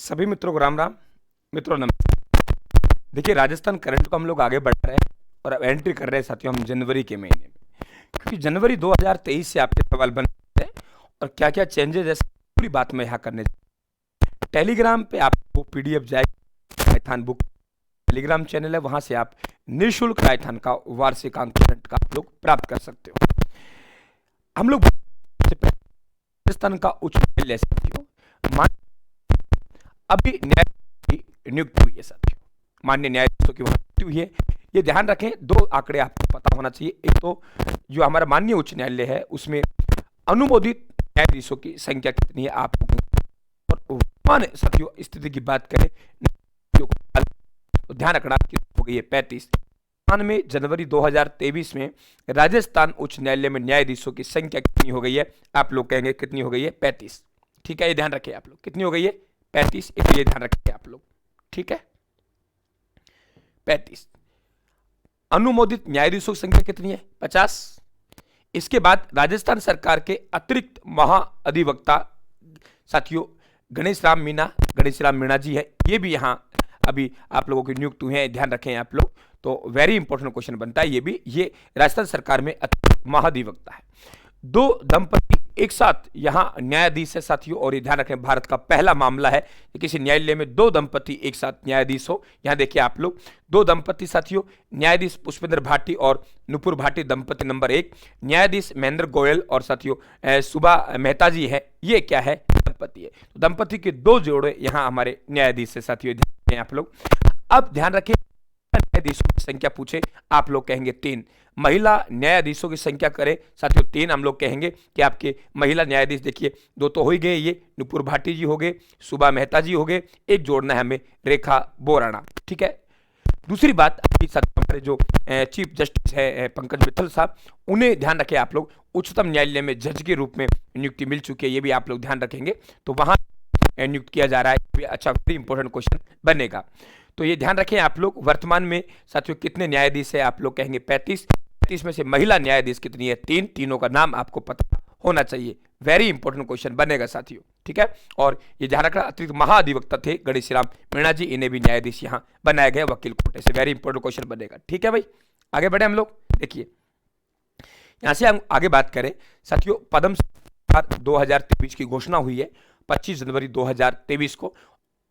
सभी मित्रों को राम राम। मित्रों नमस्कार। देखिए, राजस्थान करंट को हम लोग आगे बढ़ रहे हैं और अब एंट्री कर रहे हैं साथियों हम जनवरी के महीने में, क्योंकि जनवरी 2023 से आपके सवाल बन रहे हैं और क्या क्या चेंजेस है पूरी बात मैं यहाँ करने टेलीग्राम पे आपको पीडीएफ जाएगी। राजस्थान बुक टेलीग्राम चैनल है, वहां से आप निःशुल्क राजस्थान का वार्षिक अंक करंट का आप लोग प्राप्त कर सकते हो। हम लोग राजस्थान का उच्च न्यायालय साथियों अभी न्यायाधीश की नियुक्ति हुई है साथियों, माननीय न्यायाधीशों की नियुक्ति हुई है। ये ध्यान रखें, दो आंकड़े आपको पता होना चाहिए। एक तो जो हमारा माननीय उच्च न्यायालय है उसमें अनुमोदित न्यायाधीशों की संख्या कितनी है आप और वर्तमान साथियों स्थिति की बात करें तो ध्यान रखना हो गई है 35। में जनवरी 2023 में राजस्थान उच्च न्यायालय में न्यायाधीशों की संख्या कितनी हो गई है? आप लोग कहेंगे कितनी हो गई है? 35। ठीक है, ये ध्यान रखें आप लोग, कितनी हो गई है? 35। ये ध्यान रखें आप लोग, ठीक है, 35। अनुमोदित न्यायाधीशों की संख्या कितनी है? 50। इसके बाद राजस्थान सरकार के अतिरिक्त महाअधिवक्ता साथियों गणेश राम मीणा जी है, ये भी यहां अभी आप लोगों की नियुक्त हुए हैं, ध्यान रखें आप लोग। तो वेरी इंपॉर्टेंट क्वेश्चन बनता है ये राजस्थान सरकार में महाधिवक्ता है। दो दंपति एक साथ यहां न्यायाधीश है साथियों, और ये ध्यान रखें भारत का पहला मामला है कि किसी न्यायालय में दो दंपति एक साथ न्यायाधीश हो। यहां देखिए आप लोग, दो दंपति साथियों, न्यायाधीश पुष्पेंद्र भाटी और नुपुर भाटी दंपति नंबर 1, न्यायाधीश महेंद्र गोयल और साथियों सुबा मेहता जी है, ये क्या है? दंपति है। तो दंपति के दो जोड़े यहां हमारे न्यायाधीश है साथियों, आप लोग। अब ध्यान रखिए, न्यायाधीशों की संख्या पूछे आप लोग कहेंगे 3। महिला न्यायाधीशों की संख्या करें साथियों 3, हम लोग कहेंगे कि आपके महिला न्यायाधीश देखिए दो तो हो ही गए, ये नुपुर भाटी जी हो गए, सुबा मेहता जी हो गए, एक जोड़ना है हमें रेखा बोराणा, ठीक है। दूसरी बात, हमारे जो चीफ जस्टिस है पंकज मित्तल साहब, उन्हें ध्यान रखें आप लोग, उच्चतम न्यायालय में जज के रूप में नियुक्ति मिल चुकी है, ये भी आप लोग ध्यान रखेंगे। तो वहां नियुक्त किया जा रहा है, अच्छा वेरी इंपॉर्टेंट क्वेश्चन बनेगा। तो ये ध्यान रखें आप लोग, वर्तमान में साथियों कितने न्यायाधीश है? आप लोग कहेंगे 35। 35 में से महिला न्यायाधीश कितनी है? 3। तीनों का नाम आपको पता होना चाहिए, वेरी इंपॉर्टेंट क्वेश्चन बनेगा साथियों, ठीक है। और ये ध्यान रखना, अतिरिक्त महाधिवक्ता थे गणेश राम मीणा जी, इन्हें भी न्यायाधीश यहाँ बनाया गया वकील कोटे से, वेरी इंपॉर्टेंट क्वेश्चन बनेगा, ठीक है भाई। आगे बढ़े हम लोग, देखिए यहां से हम आगे बात करें साथियों, पद्म 2023 की घोषणा हुई है 25 जनवरी 2023 को।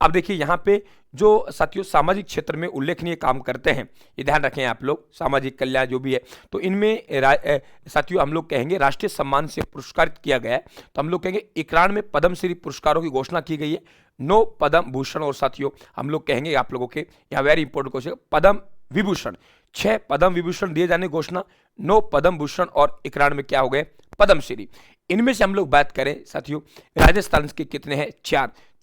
अब देखिए यहाँ पे जो साथियों सामाजिक क्षेत्र में उल्लेखनीय काम करते हैं, ये ध्यान रखें आप लोग, सामाजिक कल्याण जो भी है, तो इनमें साथियों हम लोग कहेंगे राष्ट्रीय सम्मान से पुरस्कारित किया गया है। तो हम लोग कहेंगे 91 में पद्मश्री पुरस्कारों की घोषणा की गई है, 9 पद्म भूषण, और साथियों हम लोग कहेंगे आप लोगों के यहाँ very important question, Padma Vibhushan, 6 Padma Vibhushan दिए जाने घोषणा, 9 पद्म भूषण और 91 में क्या हो गए? पद्मश्री। इनमें से हम लोग बात करें साथियों, राजस्थान के कितने हैं?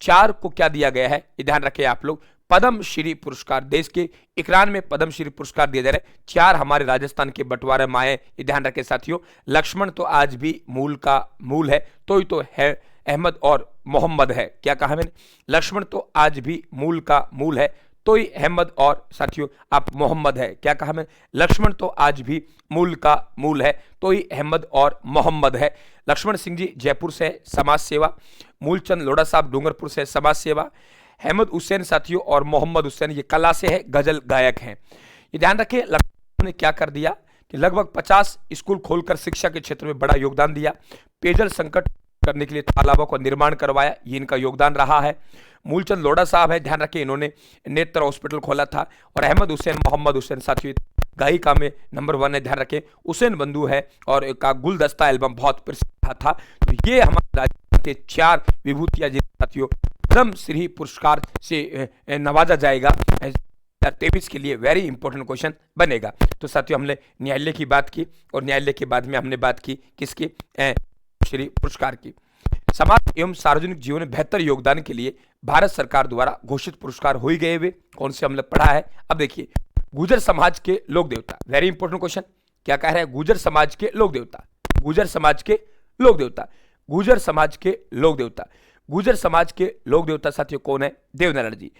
4 को क्या दिया गया है? ये ध्यान रखें आप लोग, पद्मश्री पुरस्कार, देश के 91 में पद्मश्री पुरस्कार दिए जा रहे हैं, 4 हमारे राजस्थान के बंटवारे में आए, ये ध्यान रखें साथियों। लक्ष्मण तो आज भी मूल का मूल है, तो ही तो है अहमद और मोहम्मद है, क्या कहा मैंने? लक्ष्मण तो आज भी मूल का मूल है, तो ही अहमद और साथियों आप मोहम्मद है, क्या कहा मैं? लक्ष्मण तो आज भी मूल का मूल है, तो ही अहमद और मोहम्मद है। लक्ष्मण सिंह जी जयपुर से समाज सेवा, मूलचंद लोढ़ा साहब डूंगरपुर से समाज सेवा, अहमद हुसैन साथियों और मोहम्मद हुसैन ये कला से है, गजल गायक हैं। ये ध्यान रखें, लक्ष्मण ने क्या कर दिया कि लगभग 50 स्कूल खोलकर शिक्षा के क्षेत्र में बड़ा योगदान दिया, पेयजल संकट करने के लिए तालाबों का निर्माण करवाया, ये इनका योगदान रहा है। मूलचंद लोढ़ा साहब है, ध्यान रखें, इन्होंने नेत्र हॉस्पिटल खोला था। और अहमद हुसैन, मोहम्मद हुसैन साथियों गायिका में नंबर 1 है, ध्यान रखें। हुसैन बंधु है और का गुलदस्ता एल्बम बहुत प्रसिद्ध था। तो ये हमारे राज्य के 4 विभूतियां जिन साथियों पद्मश्री पुरस्कार से नवाजा जाएगा 2023 के लिए, वेरी इंपॉर्टेंट क्वेश्चन बनेगा। तो साथियों हमने न्यायालय की बात की और न्यायालय के बाद में हमने बात की किसकी? श्री पुरस्कार की। समाज एवं सार्वजनिक जीवन में बेहतर योगदान के लिए भारत सरकार द्वारा घोषित पुरस्कार हो ही गए हुए, कौन से हमने पढ़ा है। अब देखिए, गुर्जर समाज के लोक देवता, वेरी इंपॉर्टेंट क्वेश्चन, क्या कह रहे हैं? गुर्जर समाज के लोक देवता, गुर्जर समाज के लोक देवता, गुर्जर समाज के लोक देवता, गुर्जर समाज के लोक देवता साथियों कौन है? देवनारायण जी।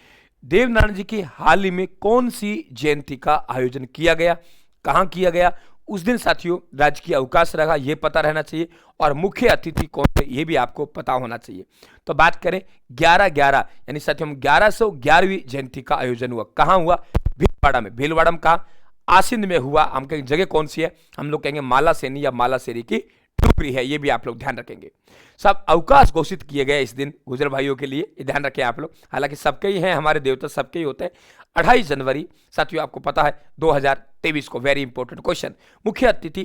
देवनारायण जी की हाल ही में कौन सी जयंती का आयोजन किया गया, कहां किया गया? उस दिन साथियों राजकीय अवकाश रहा, ये पता रहना चाहिए, और मुख्य अतिथि कौन थे ये भी आपको पता होना चाहिए। तो बात करें 11/11 यानी साथियों 1111वीं जयंती का आयोजन हुआ, कहां हुआ? भीलवाड़ा में। भीलवाड़ा में कहा? आसिंद में हुआ। हम कहेंगे जगह कौन सी है? हम लोग कहेंगे मालासेनी या मालासेरी की टुकड़ी है, ये भी आप लोग ध्यान रखेंगे। सब अवकाश घोषित किए गए इस दिन गुजर भाइयों के लिए, ये ध्यान रखें आप लोग। हालांकि सबके ही हैं, हमारे देवता सबके ही होते हैं। 28 जनवरी साथियों आपको पता है 2023 को, वेरी इंपॉर्टेंट क्वेश्चन। मुख्य अतिथि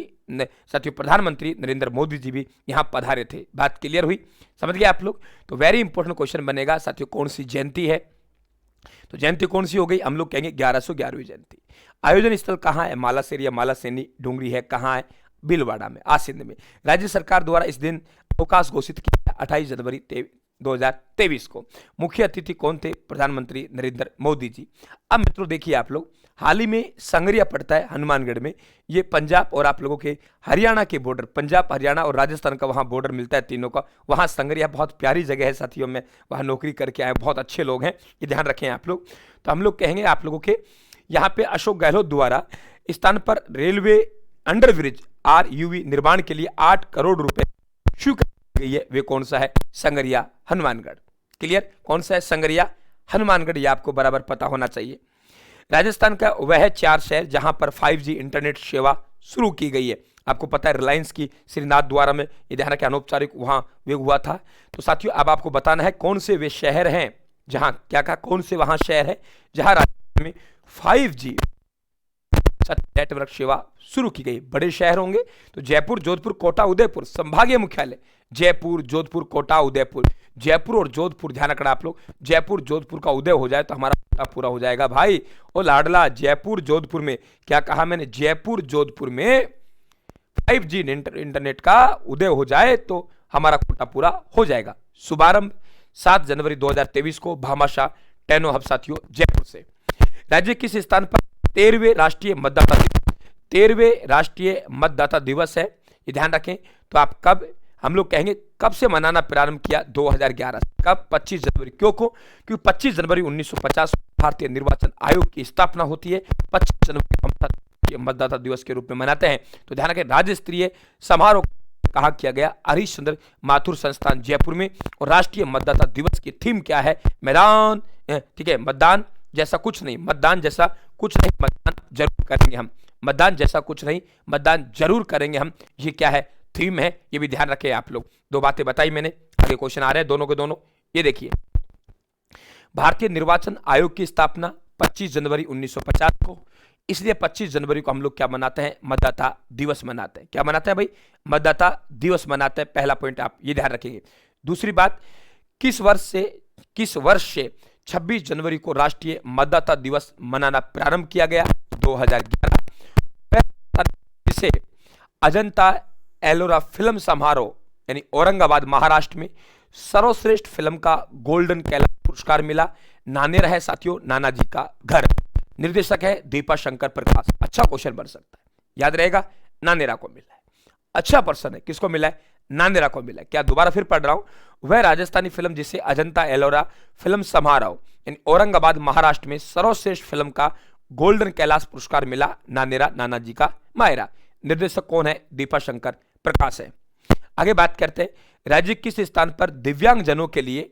साथियों प्रधानमंत्री नरेंद्र मोदी जी भी यहां पधारे थे। बात क्लियर हुई? समझ गए आप लोग? तो वेरी इंपॉर्टेंट क्वेश्चन बनेगा साथियों, कौन सी जयंती है? तो जयंती कौन सी हो गई? हम लोग कहेंगे 1111वीं जयंती। आयोजन स्थल कहां है? मालासेरी या मालासेनी डूंगरी है, कहां है? भीलवाड़ा में, आसिंद में। राज्य सरकार द्वारा इस दिन अवकाश घोषित किया 28 जनवरी 2023 को। मुख्य अतिथि कौन थे? प्रधानमंत्री नरेंद्र मोदी जी। अब मित्रों देखिए आप लोग, हाल ही में संगरिया पड़ता है हनुमानगढ़ में, ये पंजाब और आप लोगों के हरियाणा के बॉर्डर, पंजाब हरियाणा और राजस्थान का वहाँ बॉर्डर मिलता है तीनों का। वहाँ संगरिया बहुत प्यारी जगह है साथियों, में वहाँ नौकरी करके आए, बहुत अच्छे लोग हैं, ये ध्यान रखें आप लोग। तो हम लोग कहेंगे आप लोगों के यहाँ पे अशोक गहलोत द्वारा इस स्थान पर रेलवे अंडरब्रिज RUV निर्माण के लिए 8 करोड़ रुपए स्वीकृत गई है। वे कौन सा है? संगरिया हनुमानगढ़। क्लियर? कौन सा है? संगरिया हनुमानगढ़, ये आपको बराबर पता होना चाहिए। राजस्थान का वह 4 शहर जहां पर 5G इंटरनेट सेवा शुरू की गई है। आपको पता है रिलायंस की श्रीनाथ द्वारा में, ये ध्यान रखें, अनौपचारिक वहां वे हुआ था। तो साथियों अब आपको बताना है कौन से वे शहर हैं जहां, क्या कहा, कौन से वहां शहर है जहां राजस्थान में 5G नेटवर्क सेवा शुरू की गई। बड़े शहर होंगे तो जयपुर, जोधपुर, कोटा, उदयपुर। संभागीय मुख्यालय जयपुर, जोधपुर, कोटा, उदयपुर। जयपुर और जोधपुर ध्यान रखना आप लोग, जयपुर जोधपुर का उदय हो जाए तो हमारा कोटा पूरा हो जाएगा भाई। ओ लाडला, जयपुर जोधपुर में, क्या कहा मैंने? जयपुर जोधपुर में 5G इंटरनेट का उदय हो जाए तो हमारा कोटा पूरा हो जाएगा। शुभारंभ 7 जनवरी 2023 को भामाशाह टेनो हब साथियों जयपुर से। राज्य किस स्थान पर 13वें राष्ट्रीय मतदाता दिवस, 13वें राष्ट्रीय मतदाता दिवस है, ये ध्यान रखें। तो आप कब, हम लोग कहेंगे कब से मनाना प्रारंभ किया? 2011 से। कब? 25 जनवरी। क्यों को? क्योंकि 25 जनवरी 1950 भारतीय निर्वाचन आयोग की स्थापना होती है। 25 जनवरी को हम मतदाता दिवस के रूप में मनाते हैं। तो ध्यान रखें, राज्य स्तरीय समारोह कहा किया गया हरीश चंद्र माथुर संस्थान जयपुर में। और राष्ट्रीय मतदाता दिवस की थीम क्या है? मैदान, ठीक है, मतदान जैसा कुछ नहीं, मतदान जैसा कुछ नहीं, मतदान जरूर करेंगे हम, मतदान जैसा कुछ नहीं, मतदान जरूर करेंगे हम, ये क्या है? थीम है, ये भी ध्यान रखें आप लोग। 2 बातें बताई मैंने, आगे क्वेश्चन आ रहे हैं दोनों के दोनों। ये देखिए, भारतीय निर्वाचन आयोग की स्थापना 25 जनवरी 1950 को, इसलिए 25 जनवरी को हम लोग क्या मनाते हैं? मतदाता दिवस मनाते हैं। क्या मनाते हैं भाई? मतदाता दिवस मनाते हैं। पहला पॉइंट आप ये ध्यान रखेंगे। दूसरी बात, किस वर्ष से 26 जनवरी को राष्ट्रीय मतदाता दिवस मनाना प्रारंभ किया गया? 2011। जिसे अजंता एलोरा फिल्म समारोह यानी औरंगाबाद महाराष्ट्र में सर्वश्रेष्ठ फिल्म का गोल्डन कैलाश पुरस्कार मिला। नानेर है साथियों नानाजी का घर, निर्देशक है दीपा शंकर प्रकाश। अच्छा क्वेश्चन बन सकता है, याद रहेगा, नानेरा को मिला है। अच्छा पर्सन है, किसको मिला है? नानेरा को मिला है। क्या दोबारा फिर पढ़ रहा हूं, वह राजस्थानी फिल्म जिसे अजंता एलोरा फिल्म समारोह यानी औरंगाबाद महाराष्ट्र में सर्वश्रेष्ठ फिल्म का गोल्डन कैलाश पुरस्कार मिला, नानेरा नानाजी का मायरा। निर्देशक कौन है? दीपा शंकर प्रकाश है। आगे बात करते हैं, राज्य किस स्थान पर दिव्यांगजनों के लिए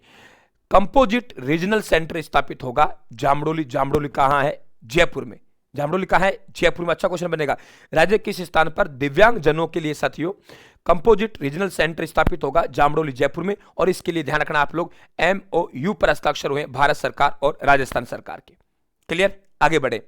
कंपोजिट रीजनल सेंटर स्थापित होगा? जामडोली। जामडोली कहां है? जयपुर में। जामडोली कहां है? जयपुर में। अच्छा क्वेश्चन बनेगा, राज्य किस स्थान पर दिव्यांगजनों के लिए साथियों कंपोजिट रीजनल सेंटर स्थापित होगा? जामडोली जयपुर में। और इसके लिए ध्यान रखना आप लोग, MOU पर हस्ताक्षर हुए भारत सरकार और राजस्थान सरकार के। क्लियर? आगे बढ़े,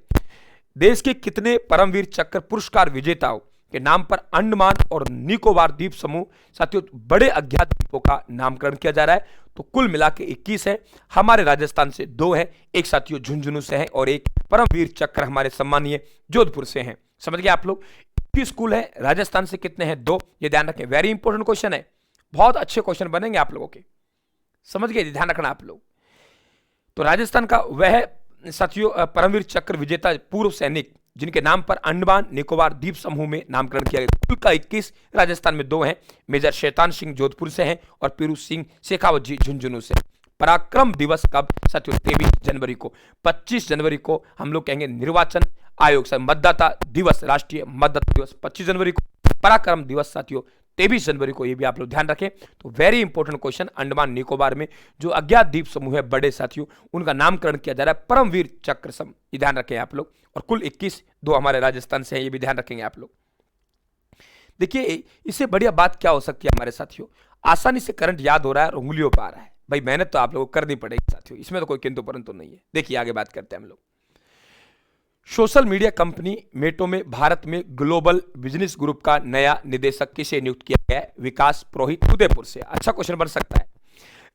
देश के कितने परमवीर चक्र पुरस्कार विजेताओं के नाम पर अंडमान और निकोबार द्वीप समूह साथियों बड़े अज्ञात द्वीपों का नामकरण किया जा रहा है? तो कुल मिला के 21 है। हमारे राजस्थान से 2 है, एक साथियों झुंझुनू से है और एक परमवीर चक्र हमारे सम्मानीय जोधपुर से हैं। समझ गए आप लोग? 21 स्कूल है, राजस्थान से कितने हैं? 2। ये ध्यान रखें, वेरी इंपॉर्टेंट क्वेश्चन है, बहुत अच्छे क्वेश्चन बनेंगे आप लोगों के, समझ गए? ध्यान रखना आप लोग। तो राजस्थान का वह साथियों परमवीर चक्र विजेता पूर्व सैनिक जिनके नाम पर अंडमान निकोबार द्वीप समूह में नामकरण किया गया, कुल का 21, राजस्थान में 2 हैं। मेजर शैतान सिंह जोधपुर से हैं और पीरू सिंह शेखावत जी झुंझुनू से। पराक्रम दिवस कब? साथियों 23 जनवरी को। 25 जनवरी को हम लोग कहेंगे निर्वाचन आयोग से मतदाता दिवस, राष्ट्रीय मतदाता दिवस 25 जनवरी को, पराक्रम दिवस साथियों 23 जनवरी को, ये भी आप लोग ध्यान रखें। तो very important question, Andaman Nicobar में जो अज्ञात द्वीप समूह है बड़े साथियों, उनका नामकरण किया जा रहा है परमवीर चक्र सम, ये ध्यान रखें आप लोग। और कुल 21, 2 हमारे राजस्थान से हैं, ये भी ध्यान रखेंगे आप लोग। देखिए इससे बढ़िया बात क्या हो सकती है हमारे साथियों, आसानी से करंट याद हो रहा है और उंगलियों पर आ रहा है। भाई मेहनत तो आप लोगों को करनी पड़ेगी साथियों, इसमें तो कोई किंतु परंतु नहीं है। देखिए आगे बात करते हैं हम लोग। सोशल मीडिया कंपनी मेटो में भारत में ग्लोबल बिजनेस ग्रुप का नया निदेशक किसे नियुक्त किया गया है? विकास पुरोहित, उदयपुर से। अच्छा क्वेश्चन बन सकता है।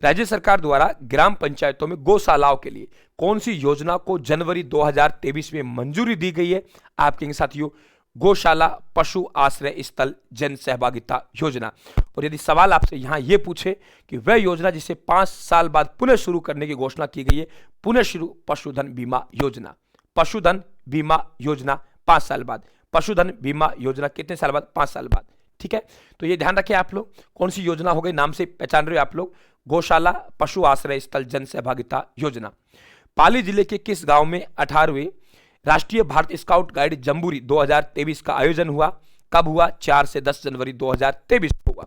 राज्य सरकार द्वारा ग्राम पंचायतों में गौशालाओं के लिए कौन सी योजना को जनवरी 2023 में मंजूरी दी गई है? आप कहेंगे साथियों गौशाला पशु आश्रय स्थल जन सहभागिता योजना। और यदि सवाल आपसे यहां यह पूछे कि वह योजना जिसे 5 साल बाद पुनः शुरू करने की घोषणा की गई है, पुनः शुरू पशुधन बीमा योजना। पशुधन बीमा योजना 5 साल बाद, पशुधन बीमा योजना कितने साल बाद? 5 साल बाद। ठीक है, तो ये ध्यान रखें आप लोग, कौन सी योजना हो गई, नाम से पहचान रहे हो आप लोग, गौशाला पशु आश्रय स्थल जन सहभागिता योजना। पाली जिले के किस गांव में 18वें राष्ट्रीय भारत स्काउट गाइड जम्बूरी 2023 का आयोजन हुआ? कब हुआ? 4 से 10 जनवरी 2023 को हुआ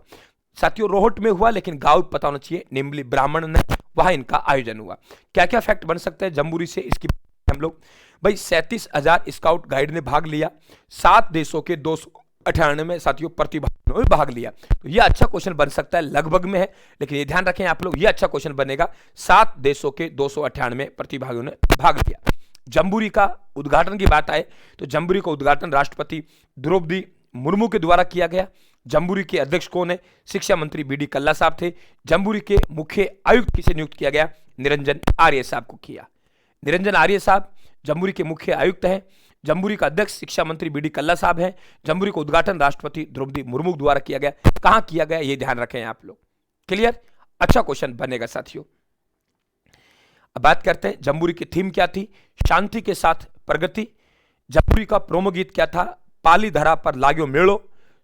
साथियों। रोहट में हुआ, लेकिन गांव पता होना चाहिए, निम्बली ब्राह्मण ने, वहां इनका आयोजन हुआ। क्या क्या फैक्ट बन सकते हैं जम्बूरी से, इसकी हम लोग। भाई 37,000 स्काउट गाइड ने भाग लिया, 7 देशों के 298 साथियों प्रतिभागियों ने भाग लिया। तो यह अच्छा क्वेश्चन बन सकता है, लगभग में है, लेकिन ये ध्यान रखें आप लोग, यह अच्छा क्वेश्चन बनेगा। 7 देशों के 298 प्रतिभागियों ने भाग लिया। जम्बूरी का उद्घाटन की बात आए तो जम्बूरी का उद्घाटन राष्ट्रपति द्रौपदी मुर्मू के द्वारा किया गया। जम्बूरी के अध्यक्ष कौन है? शिक्षा मंत्री बी डी कल्ला साहब थे। जम्बूरी के मुख्य आयुक्त किसे नियुक्त किया गया? निरंजन आर्य साहब को किया। निरंजन आर्य साहब जम्बूरी के मुख्य आयुक्त हैं। जम्बूरी का अध्यक्ष शिक्षा मंत्री बी डी कल्ला साहब हैं। जम्बूरी का उद्घाटन राष्ट्रपति द्रौपदी मुर्मू द्वारा किया गया। कहां किया गया ये ध्यान रखें आप लोग। क्लियर? अच्छा क्वेश्चन बनेगा साथियों। अब बात करते हैं जम्बूरी की थीम क्या थी? शांति के साथ प्रगति। जम्बूरी का प्रोमो गीत क्या था? पाली धरा पर लाग्यो मेलो।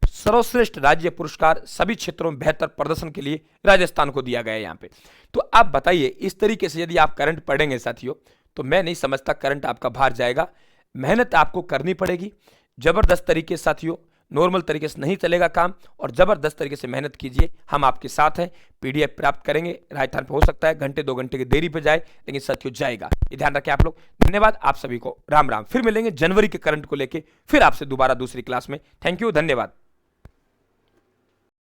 सर्वश्रेष्ठ राज्य पुरस्कार सभी क्षेत्रों में बेहतर प्रदर्शन के लिए राजस्थान को दिया गया यहां पे। तो आप बताइए, इस तरीके से यदि आप करंट पढ़ेंगे साथियों, तो मैं नहीं समझता करंट आपका बाहर जाएगा। मेहनत आपको करनी पड़ेगी जबरदस्त तरीके से साथियों, नॉर्मल तरीके से नहीं चलेगा काम, और जबरदस्त तरीके से मेहनत कीजिए, हम आपके साथ हैं। पीडीएफ प्राप्त करेंगे, राजस्थान पे हो सकता है घंटे 2 घंटे की देरी पे जाए, लेकिन साथियों जाएगा, ये ध्यान रखें आप लोग। धन्यवाद आप सभी को, राम राम। फिर मिलेंगे जनवरी के करंट को लेके, फिर आपसे दोबारा दूसरी क्लास में। थैंक यू, धन्यवाद।